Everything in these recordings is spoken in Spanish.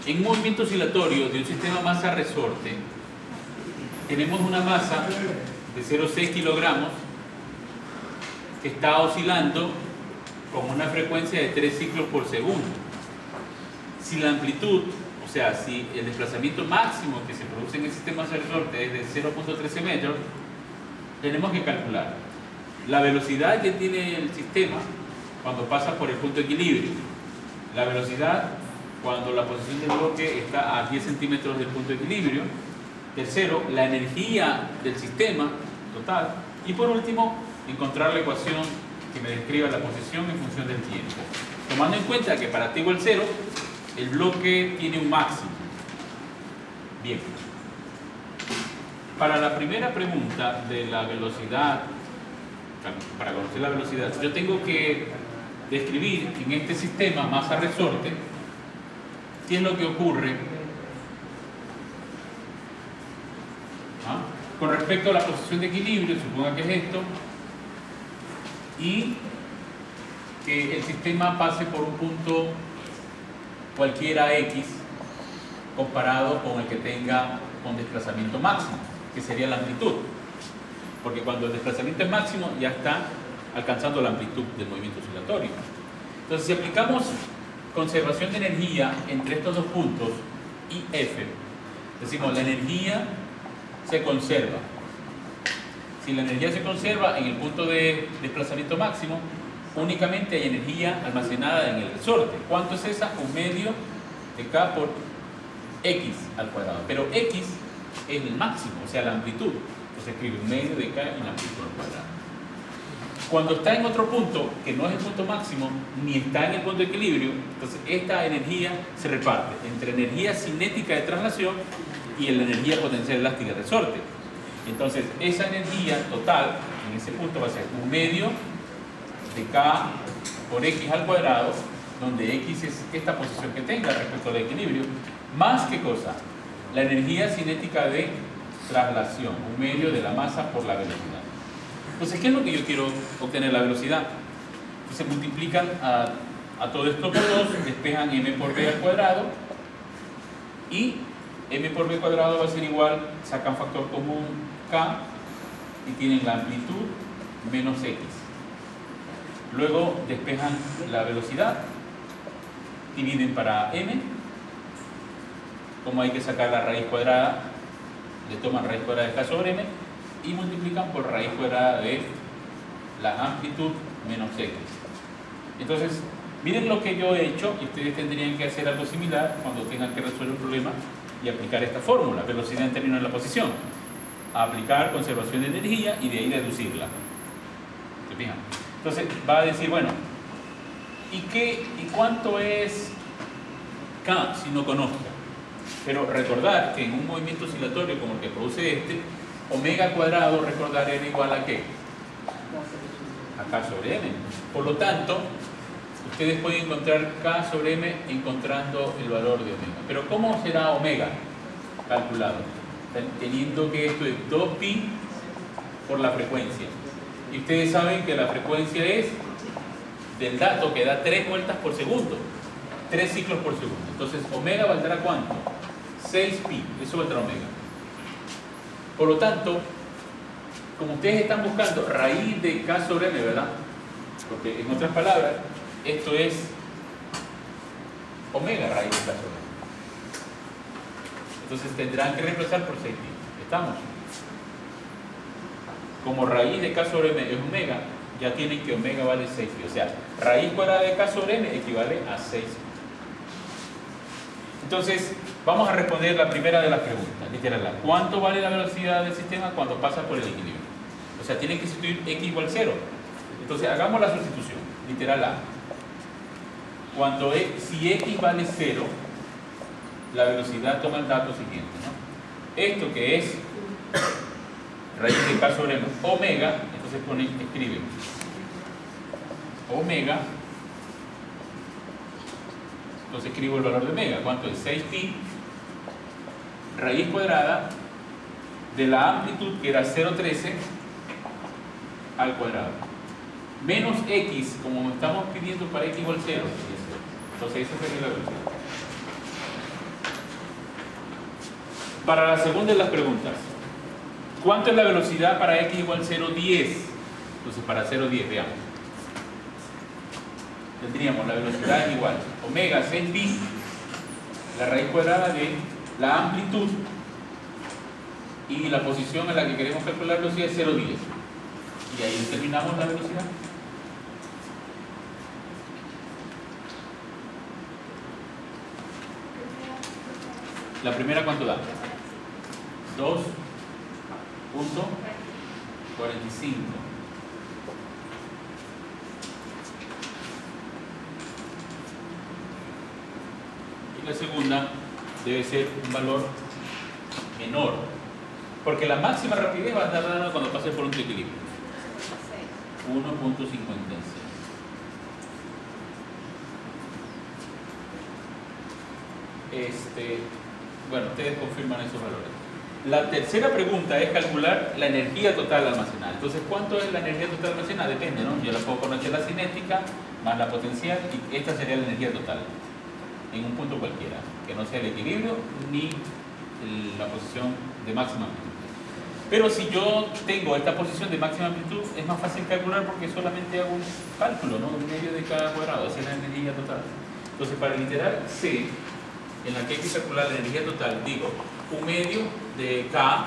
En un movimiento oscilatorio de un sistema masa-resorte, tenemos una masa de 0,6 kilogramos que está oscilando con una frecuencia de 3 ciclos por segundo. Si la amplitud, o sea, si el desplazamiento máximo que se produce en el sistema masa-resorte es de 0,13 metros, tenemos que calcular la velocidad que tiene el sistema cuando pasa por el punto de equilibrio, la velocidad cuando la posición del bloque está a 10 centímetros del punto de equilibrio, tercero, la energía del sistema total, y por último, encontrar la ecuación que me describa la posición en función del tiempo, tomando en cuenta que para t igual 0 el bloque tiene un máximo. Bien, para la primera pregunta de la velocidad, para conocer la velocidad, yo tengo que describir en este sistema masa-resorte qué es lo que ocurre con respecto a la posición de equilibrio, suponga que es esto, y que el sistema pase por un punto cualquiera X comparado con el que tenga con desplazamiento máximo, que sería la amplitud, porque cuando el desplazamiento es máximo ya está alcanzando la amplitud del movimiento oscilatorio. Entonces, si aplicamos conservación de energía entre estos dos puntos y F, decimos la energía se conserva. Si la energía se conserva en el punto de desplazamiento máximo, únicamente hay energía almacenada en el resorte. ¿Cuánto es esa? 1/2 de K por X al cuadrado. Pero X es el máximo, o sea, la amplitud. Entonces escribe 1/2 de K y la amplitud al cuadrado. Cuando está en otro punto, que no es el punto máximo, ni está en el punto de equilibrio, entonces esta energía se reparte entre energía cinética de traslación y la energía potencial elástica de resorte. Entonces, esa energía total en ese punto va a ser 1/2 de K por X al cuadrado, donde X es esta posición que tenga respecto al equilibrio, más ¿qué cosa? La energía cinética de traslación, 1/2 de la masa por la velocidad. Entonces, ¿qué es lo que yo quiero obtener? La velocidad. Se multiplican a todo esto por 2, despejan m por b al cuadrado, y m por b cuadrado va a ser igual, sacan factor común k y tienen la amplitud menos x. Luego despejan la velocidad, dividen para m, como hay que sacar la raíz cuadrada, le toman raíz cuadrada de k sobre m y multiplican por raíz cuadrada de la amplitud menos x. Entonces, miren lo que yo he hecho, y ustedes tendrían que hacer algo similar cuando tengan que resolver un problema y aplicar esta fórmula, velocidad en términos de la posición. Aplicar conservación de energía y de ahí deducirla. ¿Se fijan? Entonces va a decir, bueno, ¿y cuánto es K si no conozco? Pero recordar que en un movimiento oscilatorio como el que produce este, omega cuadrado, recordar, era igual a ¿qué? A K sobre M. Por lo tanto, ustedes pueden encontrar K sobre M encontrando el valor de omega. Pero ¿cómo será omega calculado? Teniendo que esto es 2pi por la frecuencia. Y ustedes saben que la frecuencia es del dato que da 3 vueltas por segundo, 3 ciclos por segundo. Entonces, omega valdrá ¿cuánto? 6pi, eso valdrá omega. Por lo tanto, como ustedes están buscando raíz de K sobre M, ¿verdad? Porque en otras palabras, esto es omega raíz de K sobre M. Entonces tendrán que reemplazar por 6pi. ¿Estamos? Como raíz de K sobre M es omega, ya tienen que omega vale 6pi. O sea, raíz cuadrada de K sobre M equivale a 6pi. Entonces, vamos a responder la primera de las preguntas, literal. ¿Cuánto vale la velocidad del sistema cuando pasa por el equilibrio? O sea, tienen que sustituir x igual 0. Entonces, hagamos la sustitución, literal A. Si x vale 0, la velocidad toma el dato siguiente, ¿no? Esto que es raíz de K sobre M, omega, entonces escriben omega, entonces escribo el valor de omega, ¿cuánto es? 6pi, raíz cuadrada de la amplitud que era 0,13 al cuadrado, menos x, como me estamos pidiendo para x igual 0, entonces esa sería la velocidad. Para la segunda de las preguntas, ¿cuánto es la velocidad para x igual 0,10? Entonces, para 0,10, veamos. Tendríamos la velocidad es igual omega 6 pi, la raíz cuadrada de la amplitud, y la posición en la que queremos calcular la velocidad es 0,10. Y ahí determinamos la velocidad. La primera, ¿cuánto da? 2.45. Y la segunda debe ser un valor menor, porque la máxima rapidez va a estar dada cuando pase por un equilibrio. 1.56. Bueno, ustedes confirman esos valores. La tercera pregunta es calcular la energía total almacenada. Entonces, ¿cuánto es la energía total almacenada? Depende, ¿no? Yo la puedo conocer la cinética más la potencial, y esta sería la energía total en un punto cualquiera, que no sea el equilibrio ni la posición de máxima amplitud. Pero si yo tengo esta posición de máxima amplitud, es más fácil calcular porque solamente hago un cálculo, ¿no? Un medio de cada cuadrado, esa es la energía total. Entonces, para el literal C, en la que hay que calcular la energía total, digo, un medio de K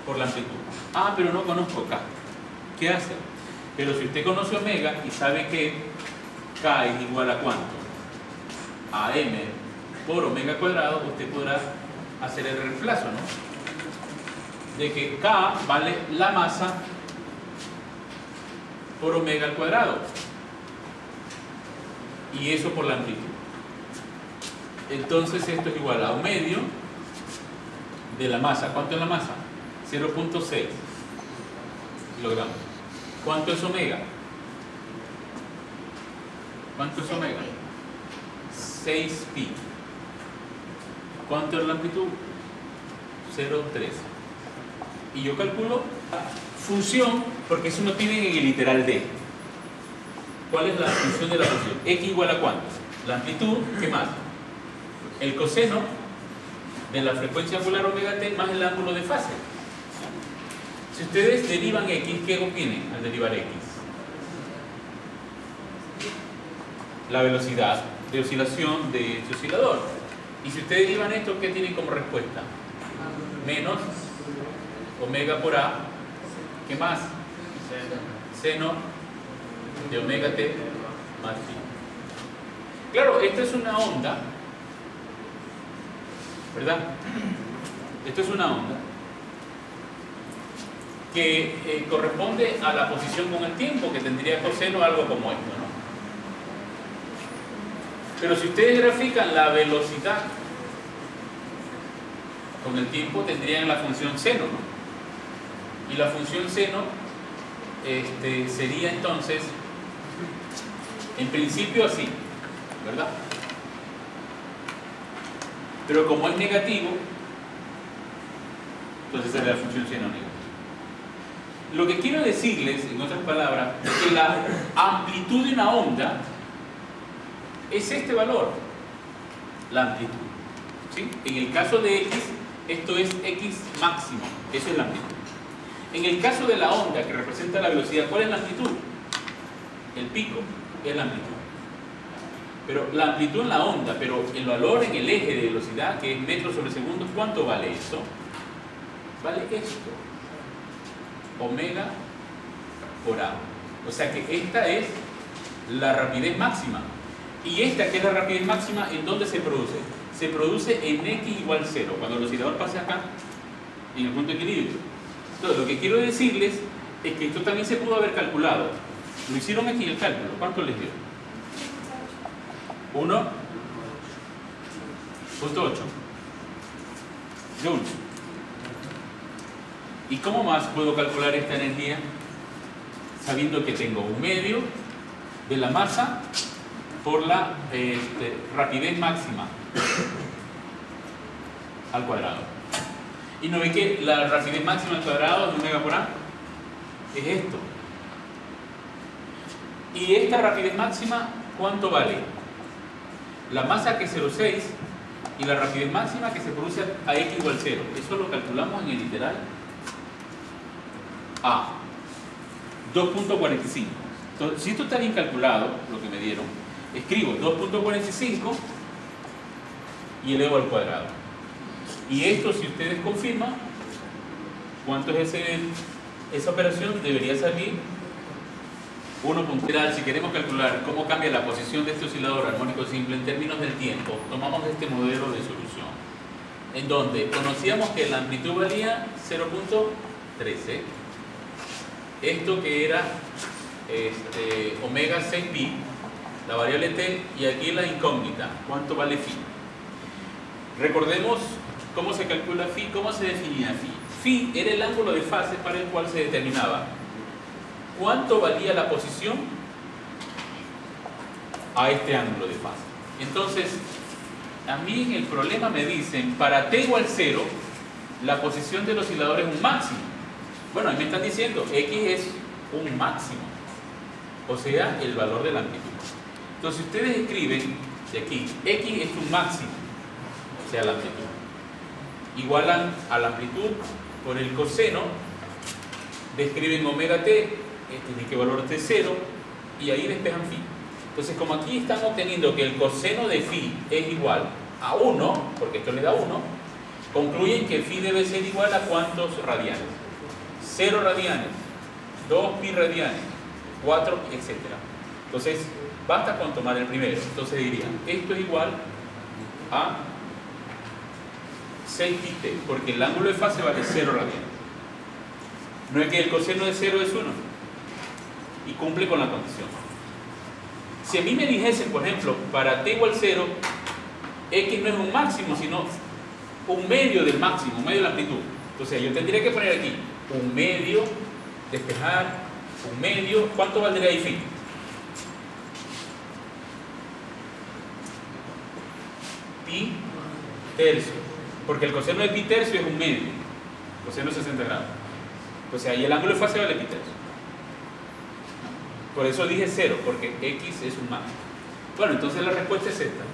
por la amplitud. Ah, pero no conozco K. ¿Qué hace? Pero si usted conoce omega y sabe que K es igual a ¿cuánto? A M por omega cuadrado, usted podrá hacer el reemplazo, ¿no? De que K vale la masa por omega al cuadrado. Y eso por la amplitud. Entonces esto es igual a un medio de la masa. ¿Cuánto es la masa? 0.6 kilogramos. ¿Cuánto es omega? ¿Cuánto es omega? 6 pi. ¿Cuánto es la amplitud? 0.3. Y yo calculo función, porque eso no tiene en el literal D. ¿Cuál es la función de la función? X igual a ¿cuánto? La amplitud, ¿qué más? El coseno de la frecuencia angular omega t más el ángulo de fase. Si ustedes derivan X, ¿qué obtienen al derivar X? La velocidad de oscilación de este oscilador. Y si ustedes derivan esto, ¿qué tienen como respuesta? Menos omega por A, ¿qué más? Seno de omega t más phi. Claro, esta es una onda, ¿verdad? Esto es una onda que corresponde a la posición con el tiempo, que tendría coseno algo como esto, ¿no? Pero si ustedes grafican la velocidad con el tiempo, tendrían la función seno, ¿no? Y la función seno sería entonces, en principio así, ¿verdad? Pero como es negativo, entonces sería la función seno negativa. Lo que quiero decirles, en otras palabras, es que la amplitud de una onda es este valor, la amplitud, ¿sí? En el caso de X, esto es X máximo, eso es la amplitud. En el caso de la onda que representa la velocidad, ¿cuál es la amplitud? El pico es la amplitud. Pero la amplitud en la onda, pero el valor en el eje de velocidad, que es metros sobre segundo, ¿cuánto vale eso? Vale esto. Omega por A. O sea que esta es la rapidez máxima. Y esta, que es la rapidez máxima, ¿en dónde se produce? Se produce en X igual 0, cuando el oscilador pase acá, en el punto de equilibrio. Entonces, lo que quiero decirles es que esto también se pudo haber calculado. Lo hicieron aquí el cálculo. ¿Cuánto les dio? 1.8 joules. ¿Y cómo más puedo calcular esta energía? Sabiendo que tengo un medio de la masa por la rapidez máxima al cuadrado. Y no ve que la rapidez máxima al cuadrado de omega por A es esto. Y esta rapidez máxima, ¿cuánto vale? La masa, que es 0,6, y la rapidez máxima que se produce a x igual 0. Eso lo calculamos en el literal A. 2.45. Entonces, si esto está bien calculado, lo que me dieron, escribo 2.45 y elevo al cuadrado. Y esto, si ustedes confirman, ¿cuánto es esa operación? Debería salir 1. Si queremos calcular cómo cambia la posición de este oscilador armónico simple en términos del tiempo, tomamos este modelo de solución, en donde conocíamos que la amplitud valía 0.13, esto que era omega 6pi, la variable t, y aquí la incógnita, ¿cuánto vale phi? Recordemos cómo se calcula phi, cómo se definía phi. Phi era el ángulo de fase para el cual se determinaba cuánto valía la posición a este ángulo de fase. Entonces, a mí en el problema me dicen, para t igual 0, la posición del oscilador es un máximo. Bueno, ahí me están diciendo, x es un máximo, o sea, el valor de la amplitud. Entonces, si ustedes escriben de aquí, x es un máximo, o sea, la amplitud, igualan a la amplitud por el coseno, describen omega t, tiene que valor t 0, y ahí despejan phi. Entonces, como aquí están obteniendo que el coseno de phi es igual a 1, porque esto le da 1, concluyen que phi debe ser igual a ¿cuántos radianes? 0 radianes, 2 pi radianes, 4, etc. Entonces, basta con tomar el primero. Entonces dirían, esto es igual a 6 pi t, porque el ángulo de fase vale 0 radianes. No es que el coseno de 0 es 1, y cumple con la condición. Si a mí me dijesen, por ejemplo, para t igual 0, x no es un máximo, sino un medio del máximo, un medio de la amplitud. Entonces yo tendría que poner aquí un medio, despejar, un medio. ¿Cuánto valdría ahí phi? Pi tercio, porque el coseno de pi tercio es un medio, coseno de 60 grados. Entonces ahí el ángulo de fase vale pi tercio. Por eso dije 0, porque x es un máximo. Bueno, entonces la respuesta es esta.